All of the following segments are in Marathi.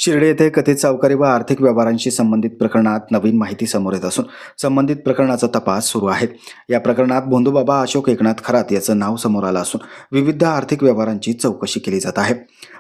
शिर्डी येथे कथित सावकारी व आर्थिक व्यवहारांशी संबंधित प्रकरणात नवीन माहिती समोर येत असून संबंधित प्रकरणाचा तपास सुरू आहे. या प्रकरणात भोंदूबाबा अशोक एकनाथ खरात याचं नाव समोर आलं असून विविध आर्थिक व्यवहारांची चौकशी केली जात आहे.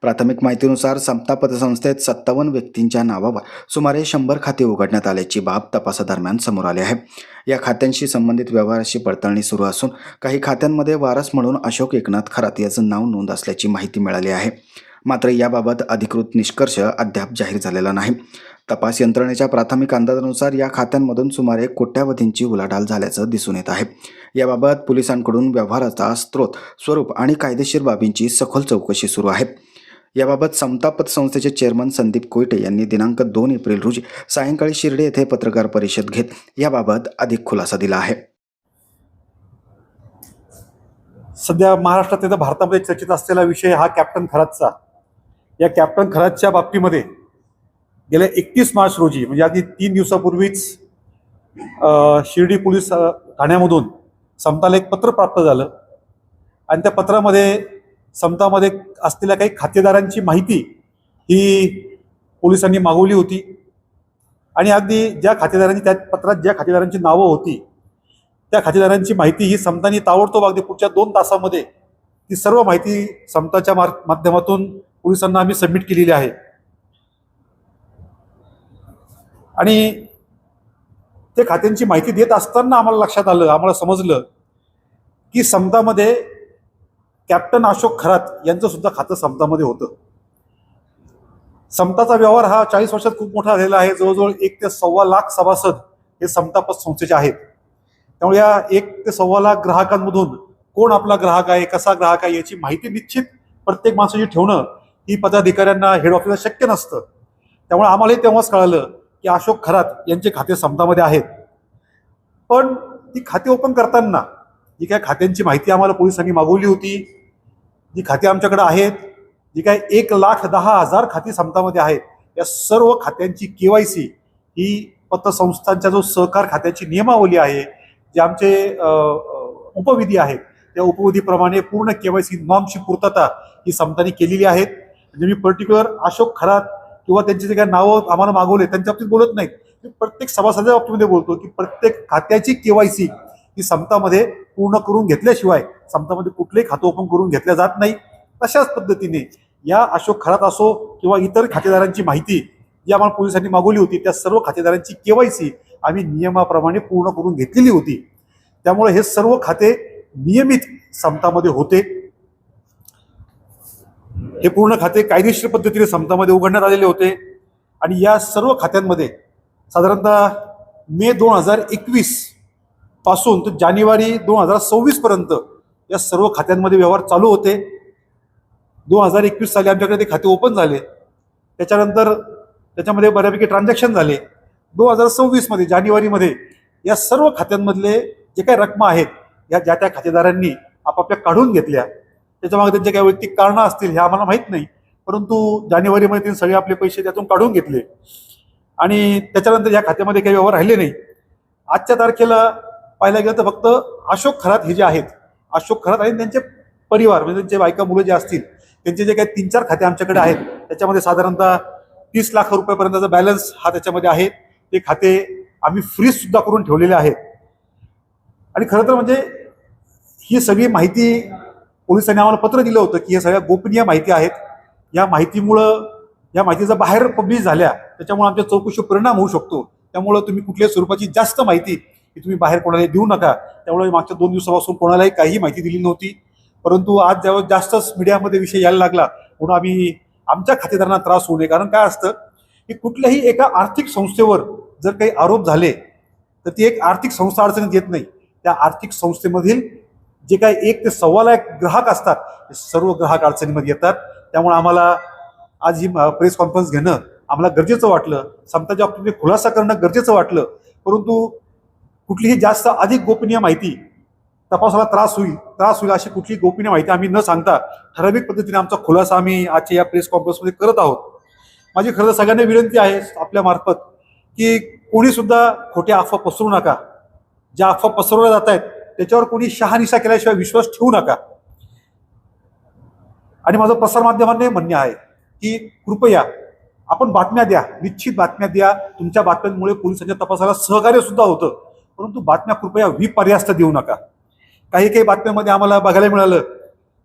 प्राथमिक माहितीनुसार समता पतसंस्थेत 57 व्यक्तींच्या नावावर सुमारे 100 खाते उघडण्यात आल्याची बाब तपासादरम्यान समोर आली आहे. या खात्यांशी संबंधित व्यवहाराची पडताळणी सुरू असून काही खात्यांमध्ये वारस म्हणून अशोक एकनाथ खरात याचं नाव नोंद असल्याची माहिती मिळाली आहे. मात्र याबाबत अधिकृत निष्कर्ष अद्याप जाहीर झालेला नाही. तपास यंत्रणेच्या प्राथमिक अंदाजानुसार या खात्यांमधून सुमारे कोट्यावधींची उलाढाल झाल्याचं दिसून येत आहे. याबाबत पोलिसांकडून व्यवहाराचा स्रोत, स्वरूप आणि कायदेशीर बाबींची सखोल चौकशी सुरू आहे. याबाबत समता पतसंस्थेचे चेअरमन संदीप कोयटे यांनी दिनांक 2 एप्रिल रोजी सायंकाळी शिर्डी येथे पत्रकार परिषद घेत याबाबत अधिक खुलासा दिला आहे. सध्या महाराष्ट्रात तथा भारतामध्ये चर्चेत असलेला विषय हा कॅप्टन खरातचा. या कॅप्टन खरातच्या बाबतीमध्ये गेल्या 31 मार्च रोजी म्हणजे अगदी 3 दिवसापूर्वीच शिर्डी पोलीस ठाण्यामधून समताला एक पत्र प्राप्त झालं आणि त्या पत्रामध्ये समतामध्ये असलेल्या काही खातेदारांची माहिती ही पोलिसांनी मागवली होती आणि अगदी ज्या खातेदारांची त्या पत्रात ज्या खातेदारांची नावं होती त्या खातेदारांची माहिती ही समतानी ताबडतोब अगदी पुढच्या 2 तासामध्ये ती सर्व माहिती समताच्या माध्यमातून पोलिसांना आम्ही सबमिट केलेली आहे. आणि ते खात्यांची माहिती देत असताना आम्हाला लक्षात आलं, आम्हाला समजलं की समतामध्ये कॅप्टन अशोक खरात यांचं सुद्धा खातं समतामध्ये होतं. समताचा व्यवहार हा 40 वर्षात खूप मोठा झालेला आहे. जवळजवळ 1 ते सव्वा लाख सभासद हे समता पतसंस्थेचे आहेत. त्यामुळे या 1 ते सव्वा लाख ग्राहकांमधून कोण आपला ग्राहक आहे, कसा ग्राहक आहे याची माहिती निश्चित प्रत्येक माणसाची ठेवणं ही पदाधिकाऱ्यांना, हेड ऑफिसला शक्य नसतं. त्यामुळे आम्हालाही तेव्हाच कळालं की अशोक खरात यांचे खाते समतामध्ये आहेत. पण ती खाते ओपन करताना जी काय खात्यांची माहिती आम्हाला पोलिसांनी मागवली होती, जी खाती आमच्याकडे आहेत, जी काय 1,10,000 खाती समतामध्ये आहेत, या सर्व खात्यांची KYC ही पतसंस्थांच्या जो सहकार खात्याची नियमावली आहे, जे आमचे उपविधी आहेत त्या उपविधीप्रमाणे पूर्ण KYC नॉर्मची पूर्तता ही समतांनी केलेली आहेत. म्हणजे मी पर्टिक्युलर अशोक खरात किंवा त्यांचे जे काही नावं आम्हाला मागवले त्यांच्या बाबतीत बोलत नाहीत, मी प्रत्येक सभासदाच्या बाबतीमध्ये बोलतो की प्रत्येक खात्याची KYC ही समतामध्ये पूर्ण करून घेतल्याशिवाय समतामध्ये कुठलंही खातं ओपन करून घेतलं जात नाही. तशाच पद्धतीने या अशोक खरात असो किंवा इतर खातेदारांची माहिती जी आम्हाला पोलिसांनी मागवली होती त्या सर्व खातेदारांची KYC आम्ही नियमाप्रमाणे पूर्ण करून घेतलेली होती. त्यामुळे हे सर्व खाते नियमित समतामध्ये होते. हे पूर्ण खाते कायदेशीर पद्धतीने समतामध्ये उघडण्यात आलेले होते आणि या सर्व खात्यांमध्ये साधारणतः मे 2021 पासून तर जानेवारी 2026 पर्यंत या सर्व खात्यांमध्ये व्यवहार चालू होते. 2021 साली आमच्याकडे ते खाते ओपन झाले. त्याच्यानंतर त्याच्यामध्ये बऱ्यापैकी ट्रान्झॅक्शन झाले. 2026 मध्ये जानेवारीमध्ये या सर्व खात्यांमधले जे काही रकमा आहेत या ज्या त्या खातेदारांनी आपापल्या काढून घेतल्या. त्याच्यामागे त्यांचे काही वैयक्तिक कारणं असतील हे आम्हाला माहीत नाही, परंतु जानेवारीमध्ये त्यांनी सगळे आपले पैसे त्यातून काढून घेतले आणि त्याच्यानंतर या खात्यामध्ये काही व्यवहार राहिले नाही. आजच्या तारखेला पाहायला गेलं तर फक्त अशोक खरात हे जे आहेत, अशोक खरात आणि त्यांचे परिवार म्हणजे त्यांचे बायका मुलं जे असतील त्यांचे जे काही 3-4 खाते आमच्याकडे आहेत त्याच्यामध्ये साधारणतः 30 लाख रुपयापर्यंतचा बॅलन्स हा त्याच्यामध्ये आहे. ते खाते आम्ही फ्रीज सुद्धा करून ठेवलेले आहेत. आणि खरं तर म्हणजे ही सगळी माहिती पोलिसांनी आम्हाला पत्र दिलं होतं की हे सगळ्या गोपनीय माहिती आहेत. या माहितीमुळं, या माहितीचा बाहेर पब्लिश झाल्या त्याच्यामुळे आमच्या चौकशीवर परिणाम होऊ शकतो. त्यामुळं तुम्ही कुठल्याही स्वरूपाची जास्त माहिती ही तुम्ही बाहेर कोणालाही देऊ नका. त्यामुळे मागच्या 2 दिवसापासून कोणालाही काही माहिती दिली नव्हती, परंतु आज जेव्हा जास्तच मीडियामध्ये विषय यायला लागला म्हणून आम्ही आमच्या खातेदारांना त्रास होऊ नये. कारण काय असतं की कुठल्याही एका आर्थिक संस्थेवर जर काही आरोप झाले तर ती एक आर्थिक संस्था अडचणीत येत नाही. त्या आर्थिक संस्थेमधील जे काही 1 ते सव्वा लाख ग्राहक असतात ते सर्व ग्राहक अडचणीमध्ये येतात. त्यामुळे आम्हाला आज ही प्रेस कॉन्फरन्स घेणं आम्हाला गरजेचं वाटलं. समताच्या बाबतीत खुलासा करणं गरजेचं वाटलं, परंतु कुठलीही जास्त अधिक गोपनीय माहिती तपासाला त्रास होईल अशी कुठली गोपनीय माहिती आम्ही न सांगता ठराविक पद्धतीने आमचा खुलासा आम्ही आजच्या या प्रेस कॉन्फरन्समध्ये करत आहोत. माझी खरं सगळ्यांना विनंती आहे आपल्या मार्फत की कोणी सुद्धा खोट्या अफवा पसरू नका. ज्या अफवा पसरवल्या जात आहेत त्याच्यावर कोणी शहानिशा केल्याशिवाय विश्वास ठेवू नका. आणि माझं प्रसारमाध्यमांना म्हणणे आहे की कृपया आपण बातम्या द्या, निश्चित बातम्या द्या. तुमच्या बातम्यांमुळे पोलिसांच्या तपासाला सहकार्य सुद्धा होतं, परंतु बातम्या कृपया विपर्यास्त देऊ नका. काही काही बातम्यांमध्ये आम्हाला बघायला मिळालं,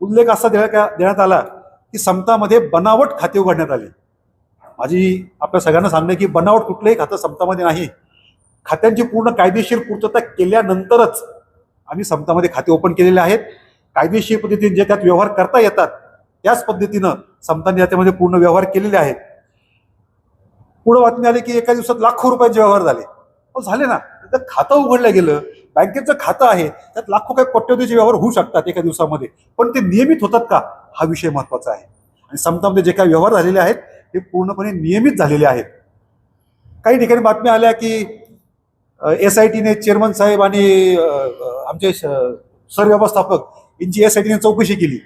उल्लेख असा देण्यात आला की समतामध्ये बनावट खाते उघडण्यात आले. माझी आपल्या सगळ्यांना सांगणं की बनावट कुठलंही खातं समतामध्ये नाही. खात्यांची पूर्ण कायदेशीर पूर्तता केल्यानंतरच आम्ही समतामध्ये खाते ओपन केलेले आहेत. कायदेशीर पद्धतीने जे त्यात व्यवहार करता येतात त्याच पद्धतीनं समताने याच्यामध्ये पूर्ण व्यवहार केलेले आहेत. पुढे बातमी आली की एका दिवसात लाखो रुपयांचे व्यवहार झाले. झाले ना, तर खातं उघडलं गेलं, बँकेचं खातं आहे, त्यात लाखो काही कोट्यवधीचे व्यवहार होऊ शकतात एका दिवसामध्ये, पण ते नियमित होतात का हा विषय महत्वाचा आहे. आणि समतामध्ये जे काही व्यवहार झालेले आहेत ते पूर्णपणे नियमित झालेले आहेत. काही ठिकाणी बातम्या आल्या की SITने चेअरमन साहेब आणि आमचे सरव्यवस्थापक यांची SITने चौकशी केली.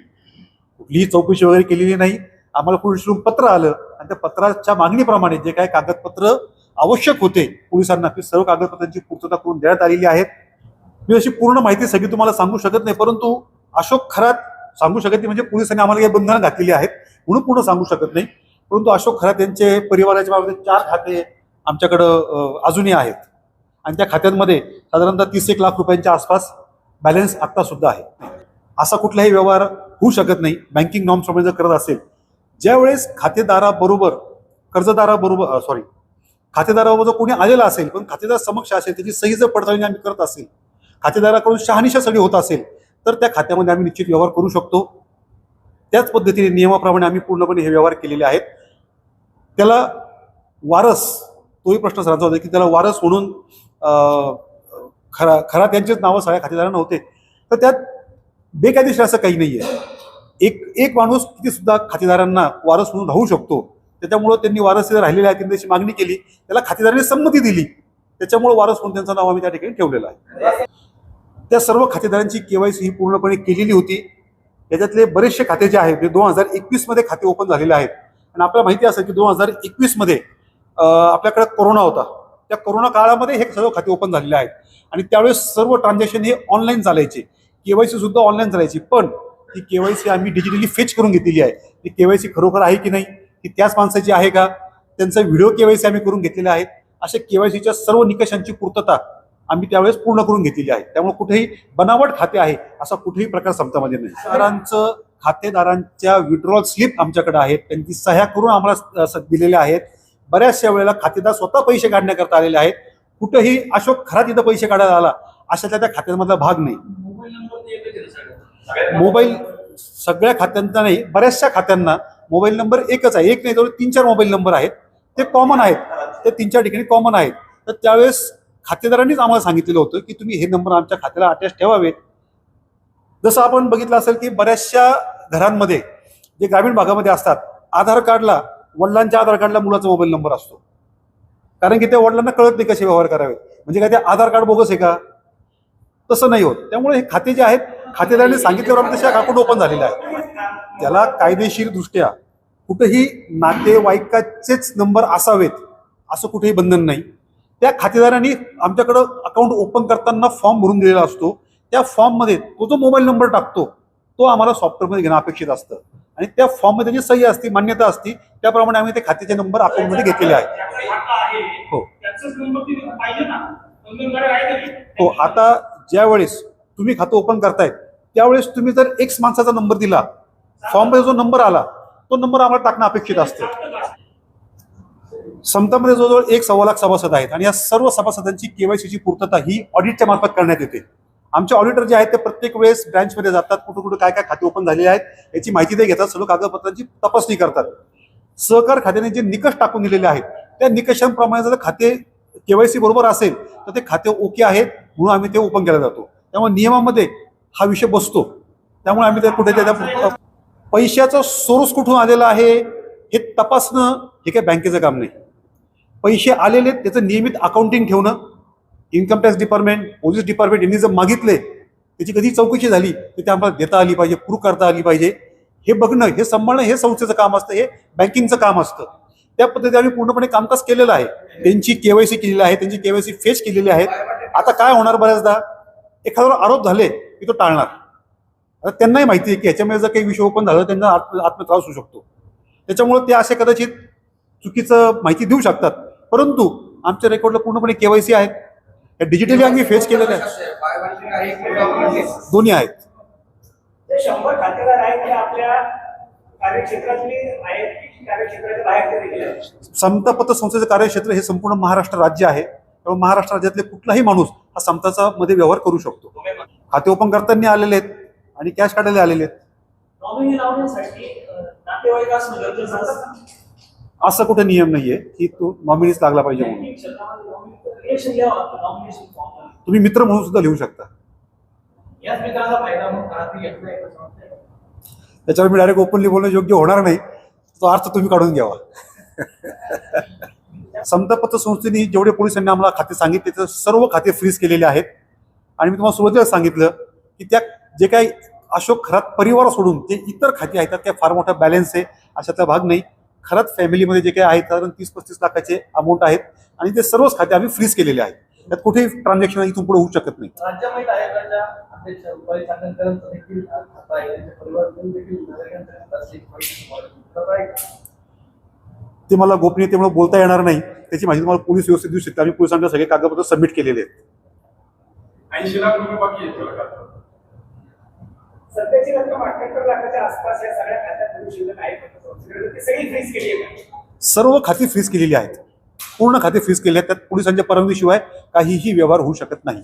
कुठलीही चौकशी वगैरे केलेली नाही. आम्हाला पोलिसांकडून पत्र आलं आणि त्या पत्राच्या मागणीप्रमाणे जे काही कागदपत्र आवश्यक होते पोलिसांना, ते सर्व कागदपत्रांची पूर्तता करून देण्यात आलेली आहेत. मी अशी पूर्ण माहिती सगळी तुम्हाला सांगू शकत नाही, परंतु अशोक खरात सांगू शकत नाही, म्हणजे पोलिसांनी आम्हाला काही बंधनं घातलेली आहेत म्हणून पूर्ण सांगू शकत नाही. परंतु अशोक खरात यांचे परिवाराच्या बाबतीत 4 खाते आमच्याकडं अजूनही आहेत आणि त्या खात्यांमध्ये साधारणतः 31 लाख रुपयांच्या आसपास बॅलन्स आत्ता सुद्धा आहे. असा कुठलाही व्यवहार होऊ शकत नाही बँकिंग नॉर्म्सप्रमाणे जर करत असेल. ज्यावेळेस खातेदाराबरोबर खातेदाराबरोबर जर कोणी आलेला असेल, पण खातेदार समक्ष असेल, त्याची सही जर पडताळणी आम्ही करत असेल, खातेदाराकडून शहानिशा सगळी होत असेल, तर त्या खात्यामध्ये आम्ही निश्चित व्यवहार करू शकतो. त्याच पद्धतीने नियमाप्रमाणे आम्ही पूर्णपणे हे व्यवहार केलेले आहेत. त्याला वारस, तोही प्रश्न सरांचा होता की त्याला वारस म्हणून खरा त्यांचेच नावं सगळ्या खातेदारांना होते, तर त्यात बेकायदेशीर असं काही नाही आहे. एक माणूस किती सुद्धा खातेदारांना वारस म्हणून राहू शकतो. त्याच्यामुळं त्यांनी वारस राहिलेले आहेत, त्यांनी त्याची मागणी केली, त्याला खातेदारांनी संमती दिली, त्याच्यामुळे वारस म्हणून त्यांचं नाव आम्ही त्या ठिकाणी ठेवलेलं आहे. त्या सर्व खातेदारांची KYC ही पूर्णपणे केलेली होती. याच्यातले बरेचसे खाते जे आहेत ते 2021 मध्ये खाते ओपन झालेले आहेत. आणि आपल्याला माहिती असेल की 2021 मध्ये आपल्याकडे कोरोना होता. त्या कोरोना काळामध्ये हे सर्व खाते ओपन झालेले आहेत आणि त्यावेळेस सर्व ट्रान्झॅक्शन हे ऑनलाईन चालायचे, KYC सुद्धा ऑनलाईन चालायची. पण ती KYC आम्ही डिजिटली फेच करून घेतलेली आहे. ती KYC खरोखर आहे की नाही, ती त्याच माणसाची आहे का, त्यांचा व्हिडिओ KYC आम्ही करून घेतलेला आहे. अशा KYCच्या सर्व निकषांची पूर्तता आम्ही त्यावेळेस पूर्ण करून घेतलेली आहे. त्यामुळे कुठेही बनावट खाते आहे असा कुठेही प्रकार समतामध्ये नाही. खातेदारांच्या विड्रॉल स्लिप आमच्याकडे आहेत, त्यांची सह्या करून आम्हाला दिलेल्या आहेत. बऱ्याचशा वेळेला खातेदार स्वतः पैसे काढण्याकरता आलेले आहेत. कुठेही अशोक खरात इथं पैसे काढायला आला अशातल्या त्या खात्यांमधला भाग नाही. मोबाईल सगळ्या खात्यांचा नाही, बऱ्याचशा खात्यांना मोबाईल नंबर एकच आहे. एक नाही, जवळ 3-4 मोबाईल नंबर आहेत, ते कॉमन आहेत, ते 3-4 ठिकाणी कॉमन आहेत. तर त्यावेळेस खातेदारांनीच आम्हाला सांगितलेलं होतं की तुम्ही हे नंबर आमच्या खात्याला अटॅच ठेवावेत. जसं आपण बघितलं असेल की बऱ्याचशा घरांमध्ये जे ग्रामीण भागामध्ये असतात, आधार कार्डला, वडिलांच्या आधार कार्डला मुलाचा मोबाईल नंबर असतो, कारण की त्या वडिलांना कळत नाही कसे व्यवहार करावेत. म्हणजे काय ते आधार कार्ड बोगस आहे का? तसं नाही होत. त्यामुळे हे खाते जे आहेत खातेदारांनी सांगितल्यावर तशा अकाउंट ओपन झालेले आहे. त्याला कायदेशीर दृष्ट्या कुठेही नातेवाईकाचेच नंबर असावेत असं कुठेही बंधन नाही. त्या खातेदारांनी आमच्याकडं अकाउंट ओपन करताना फॉर्म भरून दिलेला असतो. त्या फॉर्ममध्ये तो जो मोबाईल नंबर टाकतो तो आम्हाला सॉफ्टवेअरमध्ये घेणं अपेक्षित असतं आणि त्या फॉर्ममध्ये त्याची सही असते, मान्यता असते, त्याप्रमाणे आम्ही ते खात्याचे नंबर अकाउंटमध्ये घेतलेले आहेत. हो, आता ज्यावेळेस तुम्ही खातं ओपन करतायत त्यावेळेस तुम्ही जर X माणसाचा नंबर दिला, फॉर्ममध्ये जो नंबर आला तो नंबर आम्हाला टाकणं अपेक्षित असतं. समतामध्ये जवळजवळ 1-1.25 लाख सभासद आहेत आणि या सर्व सभासदांची KYCची पूर्तता ही ऑडिटच्या मार्फत करण्यात येते. आमचे ऑडिटर जे आहेत ते प्रत्येक वेळेस ब्रँचमध्ये जातात, कुठं कुठं काय काय खाते ओपन झालेले आहेत याची माहिती ते घेतात, सर्व कागदपत्रांची तपासणी करतात. सहकार खात्याने जे निकष टाकून दिलेले आहेत त्या निकषांप्रमाणे जर खाते KYC बरोबर असेल तर ते खाते ओके आहेत म्हणून आम्ही ते ओपन केलं जातो. त्यामुळे नियमामध्ये हा विषय बसतो. त्यामुळे आम्ही ते कुठे त्या पैशाचा सोर्स कुठून आलेला आहे हे तपासणं हे काही बँकेचं काम नाही. पैसे आलेले त्याचं नियमित अकाउंटिंग ठेवणं, income tax department, police department यांनी जर मागितले, त्याची कधी चौकशी झाली तर ते आम्हाला देता आली पाहिजे, प्रूव्ह करता आली पाहिजे. हे बघणं, हे सांभाळणं हे संस्थेचं काम असतं, हे बँकिंगचं काम असतं. त्या पद्धतीने आम्ही पूर्णपणे कामकाज केलेलं आहे. त्यांची KYC केलेली आहे, त्यांची KYC फेच केलेली आहे. आता काय होणार, बऱ्याचदा एखाद्यावर आरोप झाले की तो टाळणार. आता त्यांनाही माहिती आहे की ह्याच्यामुळे जर काही विषय ओपन झाला त्यांना आत्मत्रास होऊ शकतो. त्याच्यामुळे ते असे कदाचित चुकीचं माहिती देऊ शकतात. परंतु आमच्या रेकॉर्डला पूर्णपणे केवायसी आहे, या डिजिटली आम्ही फेस केलेलं आहे, दोन्ही आहेत. ते 100 खातेदार आहेत ते आपल्या कार्यक्षेत्रातली आहेत की कार्यक्षेत्राच्या बाहेर ते देखील आहेत. समता पतसंस्थेचं कार्यक्षेत्र हे संपूर्ण महाराष्ट्र राज्य आहे. त्यामुळे महाराष्ट्र राज्यातले कुठलाही माणूस हा समताचा मध्ये व्यवहार करू शकतो. खाते ओपन करताना आलेले आहेत आणि कॅश काढायला आलेले आहेत. नॉमिनी लावण्यासाठी नातेवाईक असणं गरजेचं असतं. असं कुठे नियम नाहीये की तो नॉमिनीच लागला पाहिजे म्हणून. बँकिंग क्षेत्रामध्ये नॉमिनेशन लिहावं लागतं, नॉमिनेशन फॉर्म. तुम्ही मित्र म्हणून सुद्धा लिहू शकता. याच मित्राचा फायदा म्हणून राहते घेतला आहे. त्याच्यावर मी डायरेक्ट ओपनली बोलणं योग्य होणार नाही, तो अर्थ तुम्ही काढून घ्यावा. समता पतसंस्थेने जेवढे पोलिसांनी आम्हाला खाते सांगितले ते सर्व खाते फ्रीज केलेले आहेत. आणि मी तुम्हाला सुरुवातीला सांगितलं की त्या जे काही अशोक खरात परिवार सोडून जे इतर खाते आहेत त्यात फार मोठा बॅलन्स आहे अशातला भाग नाही. खरात फॅमिलीमध्ये जे काही आहेत साधारण 30-35 लाखाचे अमाऊंट आहेत आणि ते सर्वच खाते आम्ही फ्रीज केलेले आहेत. त्यात कुठेही ट्रान्झॅक्शन इथून पुढे होऊ शकत नाही. राज्य महिला आयोगाच्या अध्यक्ष रुपाली चाकणकरांचं देखील खाता आहे, त्यांच्या परिवारातून देखील नागरिकांपर्यंत अशी माहिती आहे. ते मला गोपनीयतेमुळे बोलता येणार नाही, त्याची माहिती तुम्हाला पोलीस व्यवस्थित देऊ शकते. आम्ही पोलिसांना सगळे कागदपत्र सबमिट केलेले आहेत. 80 लाख रुपये बाकी आहेत त्याला का? सध्याची रक्कम 78 लाखाच्या आसपास या सगळ्या खात्यात शिल्लक आहे. ती सगळी फ्रीज केली आहे. सर्व खाती फ्रीज केलेली आहेत, पूर्ण खाते फ्रीज केले आहेत. त्यात पोलिसांच्या परवानगीशिवाय काहीही व्यवहार होऊ शकत नाही.